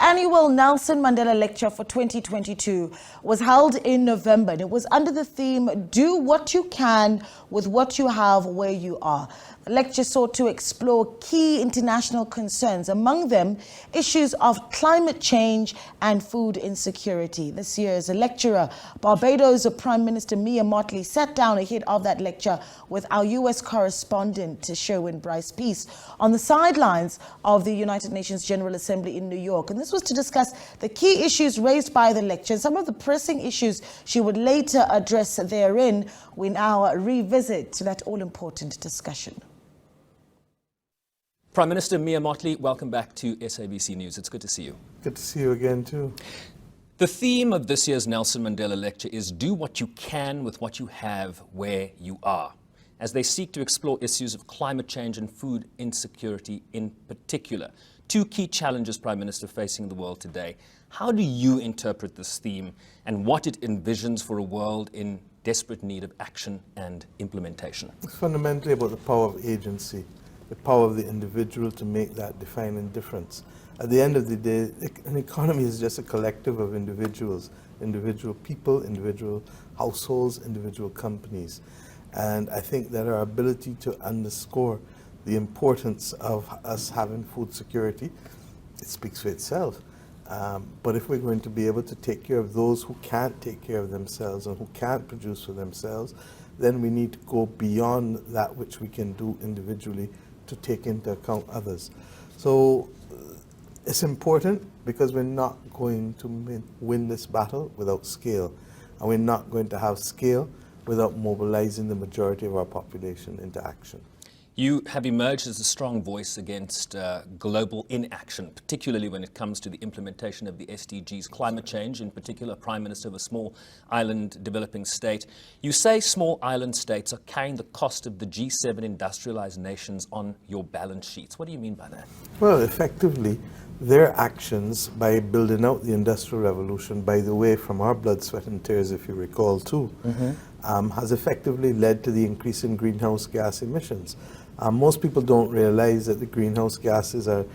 Annual Nelson Mandela Lecture for 2022 was held in November, and it was under the theme, Do What You Can with What You Have Where You Are. The lecture sought to explore key international concerns, among them issues of climate change and food insecurity. This year's lecturer, Barbados Prime Minister Mottley, sat down ahead of that lecture with our U.S. correspondent Sherwin Bryce-Pease on the sidelines of the United Nations General Assembly in New York. And this was to discuss the key issues raised by the lecture and some of the pressing issues she would later address therein. We now revisit that all-important discussion. Prime Minister Mottley, welcome back to SABC News. It's good to see you. Good to see you again, too. The theme of this year's Nelson Mandela Lecture is Do What You Can with What You Have Where You Are, as they seek to explore issues of climate change and food insecurity in particular. Two key challenges, Prime Minister, facing the world today. How do you interpret this theme and what it envisions for a world in desperate need of action and implementation? It's fundamentally about the power of agency, the power of the individual to make that defining difference. At the end of the day, an economy is just a collective of individuals, individual people, individual households, individual companies. And I think that our ability to underscore the importance of us having food security, it speaks for itself. But if we're going to be able to take care of those who can't take care of themselves and who can't produce for themselves, then we need to go beyond that which we can do individually to take into account others. So it's important because we're not going to win this battle without scale. And we're not going to have scale without mobilizing the majority of our population into action. You have emerged as a strong voice against global inaction, particularly when it comes to the implementation of the SDGs, climate change, in particular, Prime Minister of a small island developing state. You say small island states are carrying the cost of the G7 industrialized nations on your balance sheets. What do you mean by that? Well, effectively, their actions by building out the Industrial Revolution, by the way, from our blood, sweat and tears, if you recall too, has effectively led to the increase in greenhouse gas emissions. Most people don't realize that the greenhouse gases are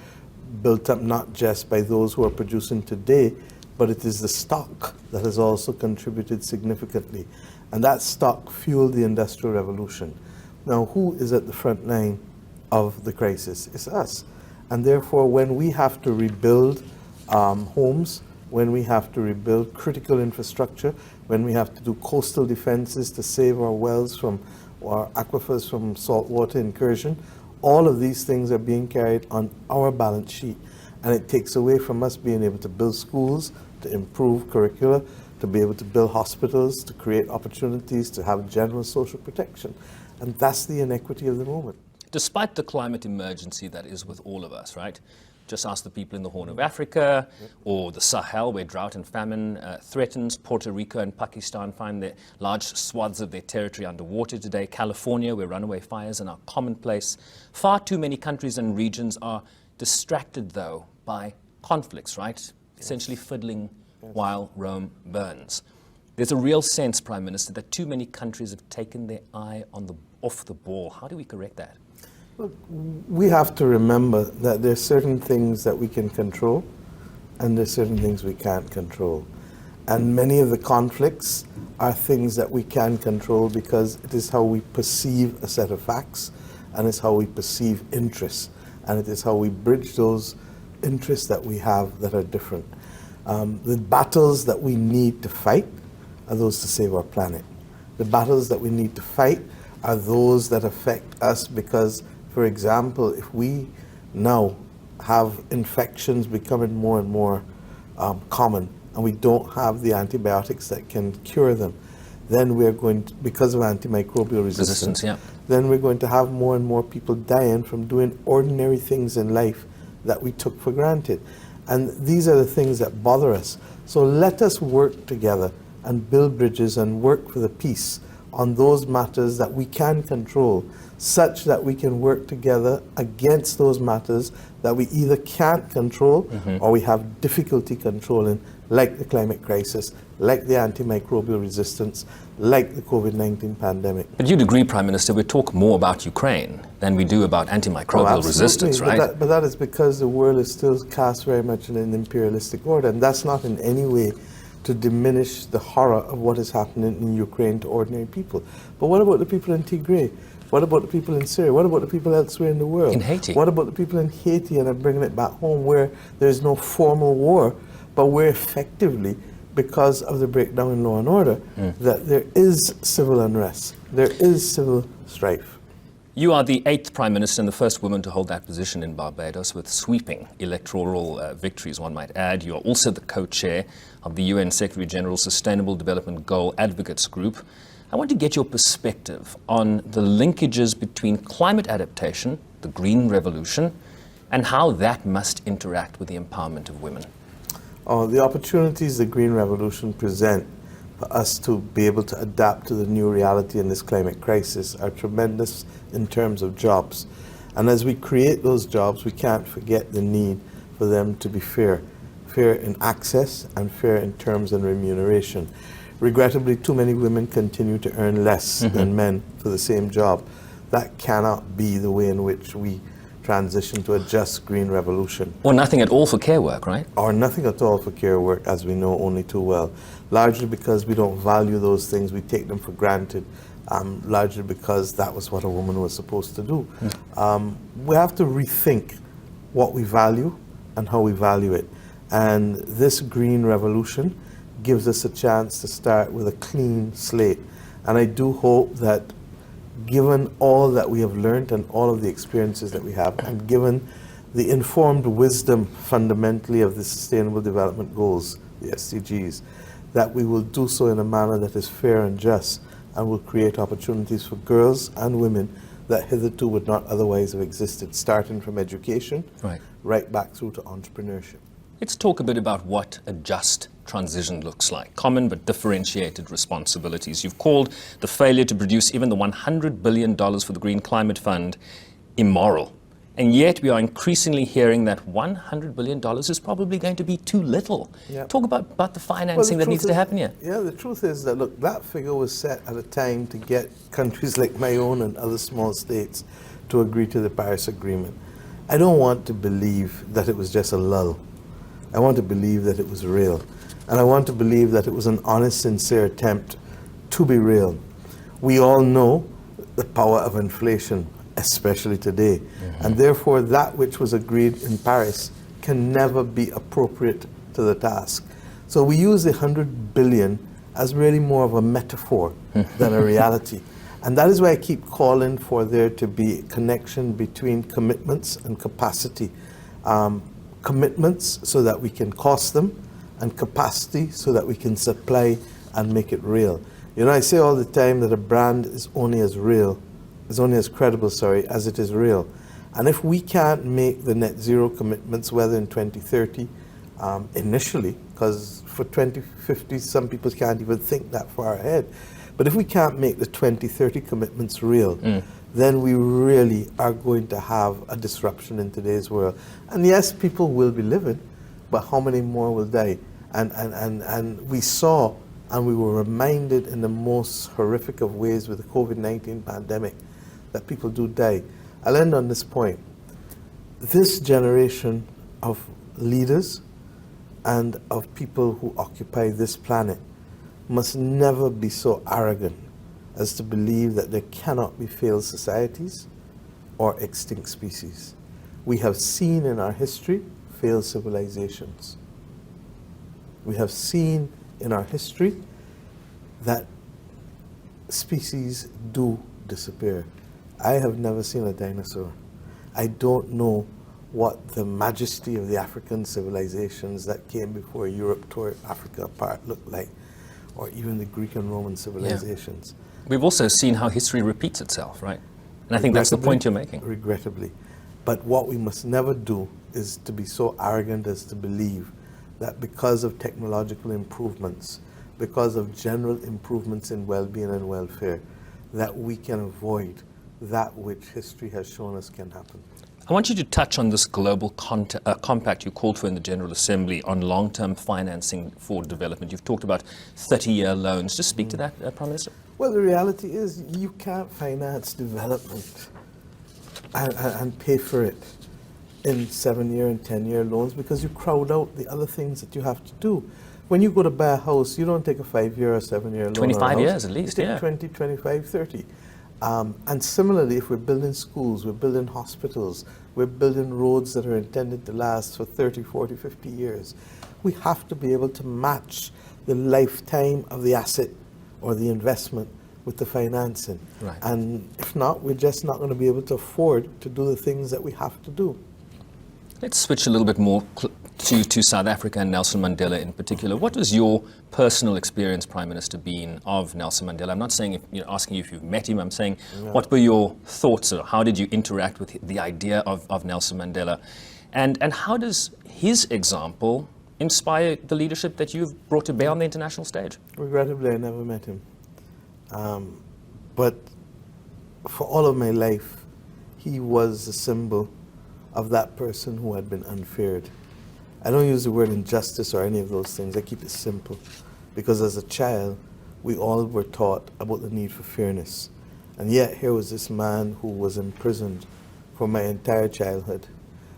built up not just by those who are producing today, but it is the stock that has also contributed significantly. And that stock fueled the Industrial Revolution. Now, who is at the front line of the crisis? It's us. And therefore, when we have to rebuild homes, when we have to rebuild critical infrastructure, when we have to do coastal defenses to save our wells from or aquifers from saltwater incursion, all of these things are being carried on our balance sheet. And it takes away from us being able to build schools, to improve curricula, to be able to build hospitals, to create opportunities, to have general social protection. And that's the inequity of the moment. Despite the climate emergency that is with all of us, right? Just ask the people in the Horn of Africa or the Sahel, where drought and famine threatens. Puerto Rico and Pakistan find their large swaths of their territory underwater today. California, where runaway fires are now commonplace. Far too many countries and regions are distracted, though, by conflicts, right? Essentially fiddling while Rome burns. There's a real sense, Prime Minister, that too many countries have taken their eye off the ball. How do we correct that? Look, we have to remember that there are certain things that we can control and there are certain things we can't control. And many of the conflicts are things that we can control because it is how we perceive a set of facts and it's how we perceive interests. And it is how we bridge those interests that we have that are different. The battles that we need to fight are those to save our planet. The battles that we need to fight are those that affect us because, for example, if we now have infections becoming more and more common and we don't have the antibiotics that can cure them, then we're going to, because of antimicrobial resistance, then we're going to have more and more people dying from doing ordinary things in life that we took for granted. And these are the things that bother us. So let us work together and build bridges and work for the peace on those matters that we can control, such that we can work together against those matters that we either can't control or we have difficulty controlling, like the climate crisis, like the antimicrobial resistance, like the COVID-19 pandemic. But you'd agree, Prime Minister, we talk more about Ukraine than we do about antimicrobial resistance, right? But that is because the world is still cast very much in an imperialistic order, and that's not in any way to diminish the horror of what is happening in Ukraine to ordinary people. But what about the people in Tigray? What about the people in Syria? What about the people elsewhere in the world? In Haiti? What about the people in Haiti, and I'm bringing it back home, where there's no formal war, but where effectively, because of the breakdown in law and order, that there is civil unrest, there is civil strife. You are the 8th Prime Minister and the first woman to hold that position in Barbados, with sweeping electoral victories, one might add. You are also the co-chair of the UN Secretary General's Sustainable Development Goal Advocates Group. I want to get your perspective on the linkages between climate adaptation, the Green Revolution, and how that must interact with the empowerment of women. The opportunities the Green Revolution present for us to be able to adapt to the new reality in this climate crisis are tremendous in terms of jobs. And as we create those jobs, we can't forget the need for them to be fair. Fair in access and fair in terms and remuneration. Regrettably, too many women continue to earn less than men for the same job. That cannot be the way in which we transition to a just green revolution. Or nothing at all for care work, right? Or nothing at all for care work, as we know only too well. Largely because we don't value those things, we take them for granted, largely because that was what a woman was supposed to do. We have to rethink what we value and how we value it. And this green revolution gives us a chance to start with a clean slate. And I do hope that, given all that we have learned and all of the experiences that we have, and given the informed wisdom fundamentally of the Sustainable Development Goals, the SDGs, that we will do so in a manner that is fair and just and will create opportunities for girls and women that hitherto would not otherwise have existed, starting from education right back through to entrepreneurship. Let's talk a bit about what a just transition looks like. Common but differentiated responsibilities. You've called the failure to produce even the $100 billion for the Green Climate Fund immoral. And yet we are increasingly hearing that $100 billion is probably going to be too little. Talk about the financing that needs to happen here. Yeah, the truth is that, look, that figure was set at a time to get countries like my own and other small states to agree to the Paris Agreement. I don't want to believe that it was just a lull. I want to believe that it was real. And I want to believe that it was an honest, sincere attempt to be real. We all know the power of inflation, especially today. And therefore, that which was agreed in Paris can never be appropriate to the task. So we use the 100 billion as really more of a metaphor than a reality. And that is why I keep calling for there to be a connection between commitments and capacity. Commitments so that we can cost them, and capacity so that we can supply and make it real. You know, I say all the time that a brand is only as credible, as it is real. And if we can't make the net zero commitments, whether in 2030, initially, because for 2050, some people can't even think that far ahead. But if we can't make the 2030 commitments real, then we really are going to have a disruption in today's world. And yes, people will be living, but how many more will die? And we saw, and we were reminded in the most horrific of ways with the COVID-19 pandemic, that people do die. I'll end on this point. This generation of leaders and of people who occupy this planet must never be so arrogant as to believe that there cannot be failed societies or extinct species. We have seen in our history failed civilizations. We have seen in our history that species do disappear. I have never seen a dinosaur. I don't know what the majesty of the African civilizations that came before Europe tore Africa apart looked like, or even the Greek and Roman civilizations. We've also seen how history repeats itself, right? And I think that's the point you're making. Regrettably. But what we must never do is to be so arrogant as to believe that because of technological improvements, because of general improvements in well-being and welfare, that we can avoid that which history has shown us can happen. I want you to touch on this global compact you called for in the General Assembly on long-term financing for development. You've talked about 30-year loans. Just speak to that, Prime Minister. Well, the reality is you can't finance development and pay for it in 7-year and 10-year loans because you crowd out the other things that you have to do. When you go to buy a house, you don't take a 5-year or 7-year loan. 25 years at least, you take 20, 25, 30. And similarly, if we're building schools, we're building hospitals, we're building roads that are intended to last for 30, 40, 50 years, we have to be able to match the lifetime of the asset or the investment with the financing. Right. And if not, we're just not going to be able to afford to do the things that we have to do. Let's switch a little bit more to South Africa and Nelson Mandela in particular. What was your personal experience, Prime Minister, been of Nelson Mandela? I'm not saying asking you if you've met him. I'm saying what were your thoughts, or how did you interact with the idea of Nelson Mandela, and how does his example inspire the leadership that you've brought to bear on the international stage? Regrettably, I never met him, but for all of my life, he was a symbol of that person who had been unfeared. I don't use the word injustice or any of those things. I keep it simple, because as a child, we all were taught about the need for fairness. And yet here was this man who was imprisoned for my entire childhood.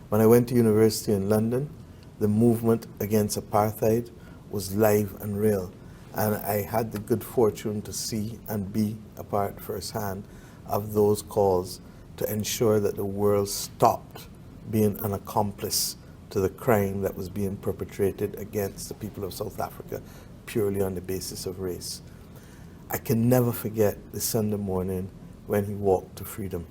When I went to university in London, the movement against apartheid was live and real. And I had the good fortune to see and be a part firsthand of those calls to ensure that the world stopped being an accomplice to the crime that was being perpetrated against the people of South Africa purely on the basis of race. I can never forget the Sunday morning when he walked to freedom.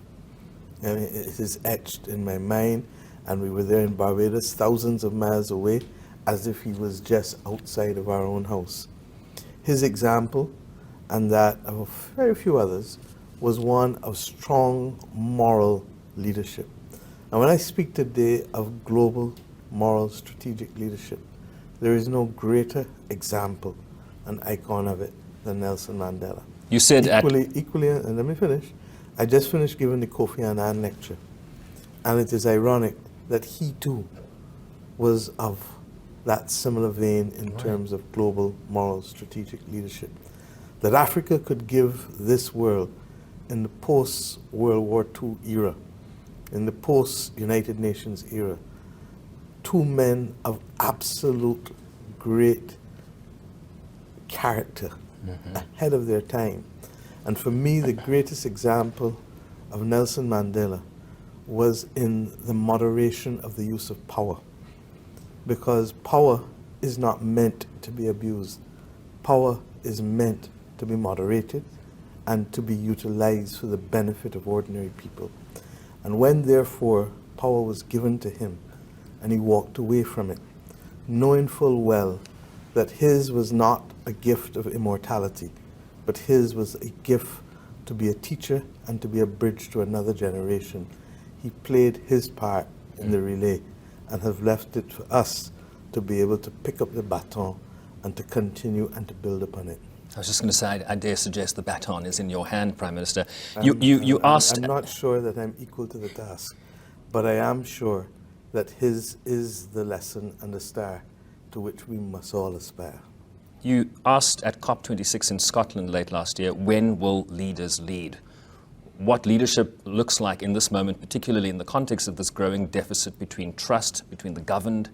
And it is etched in my mind, and we were there in Barbados, thousands of miles away, as if he was just outside of our own house. His example, and that of very few others, was one of strong moral leadership. And when I speak today of global moral strategic leadership, there is no greater example, an icon of it, than Nelson Mandela. You said equally, and let me finish. I just finished giving the Kofi Annan lecture, and it is ironic that he too was of that similar vein in terms of global moral strategic leadership. That Africa could give this world in the post-World War II era, in the post-United Nations era, two men of absolute great character, ahead of their time. And for me, the greatest example of Nelson Mandela was in the moderation of the use of power. Because power is not meant to be abused. Power is meant to be moderated and to be utilized for the benefit of ordinary people. And when, therefore, power was given to him and he walked away from it, knowing full well that his was not a gift of immortality, but his was a gift to be a teacher and to be a bridge to another generation, he played his part in the relay and have left it for us to be able to pick up the baton and to continue and to build upon it. I was just going to say, I dare suggest the baton is in your hand, Prime Minister. You asked... I'm not sure that I'm equal to the task, but I am sure that his is the lesson and the star to which we must all aspire. You asked at COP26 in Scotland late last year, when will leaders lead? What leadership looks like in this moment, particularly in the context of this growing deficit between trust, between the governed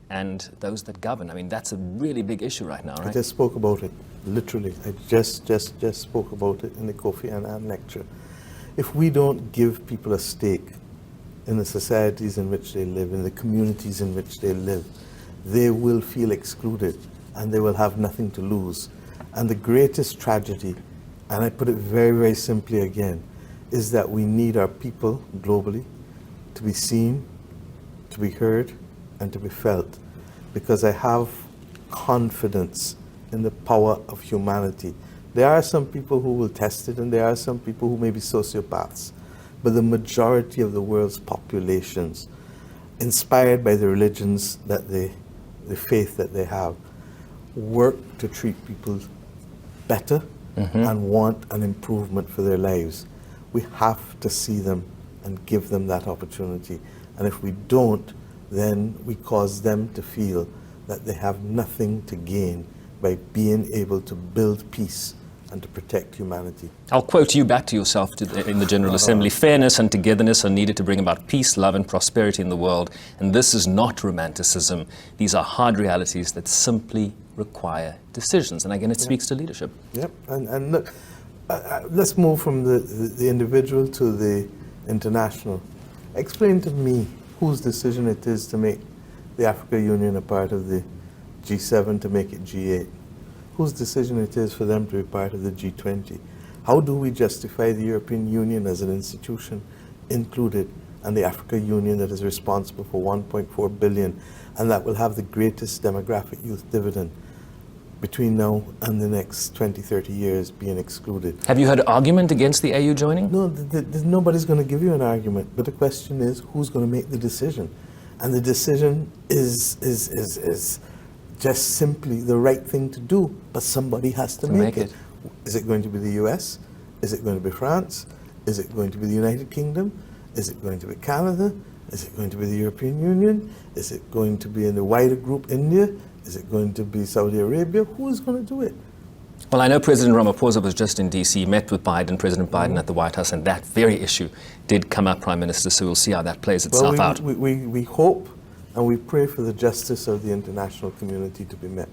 and those that govern. I mean, that's a really big issue right now, right? I just spoke about it, literally. I just spoke about it in the Kofi Annan lecture. If we don't give people a stake in the societies in which they live, in the communities in which they live, they will feel excluded and they will have nothing to lose. And the greatest tragedy, and I put it very, very simply again, is that we need our people globally to be seen, to be heard, and to be felt. Because I have confidence in the power of humanity. There are some people who will test it, and there are some people who may be sociopaths. But the majority of the world's populations, inspired by the religions that the faith that they have, work to treat people better and want an improvement for their lives. We have to see them and give them that opportunity. And if we don't, then we cause them to feel that they have nothing to gain by being able to build peace and to protect humanity. I'll quote you back to yourself in the General Assembly. Fairness and togetherness are needed to bring about peace, love and prosperity in the world. And this is not romanticism. These are hard realities that simply require decisions. And again, it speaks to leadership. Yep. And look, let's move from the individual to the international. Explain to me whose decision it is to make the African Union a part of the G7, to make it G8. Whose decision it is for them to be part of the G20. How do we justify the European Union as an institution included, and the African Union that is responsible for 1.4 billion and that will have the greatest demographic youth dividend between now and the next 20, 30 years being excluded? Have you heard an argument against the AU joining? No, nobody's going to give you an argument, but the question is who's going to make the decision? And the decision is just simply the right thing to do, but somebody has to make it. Is it going to be the US? Is it going to be France? Is it going to be the United Kingdom? Is it going to be Canada? Is it going to be the European Union? Is it going to be in the wider group, India? Is it going to be Saudi Arabia? Who is going to do it? Well, I know President Ramaphosa was just in DC, met with President Biden at the White House, and that very issue did come up, Prime Minister, so we'll see how that plays itself out. We hope and we pray for the justice of the international community to be met.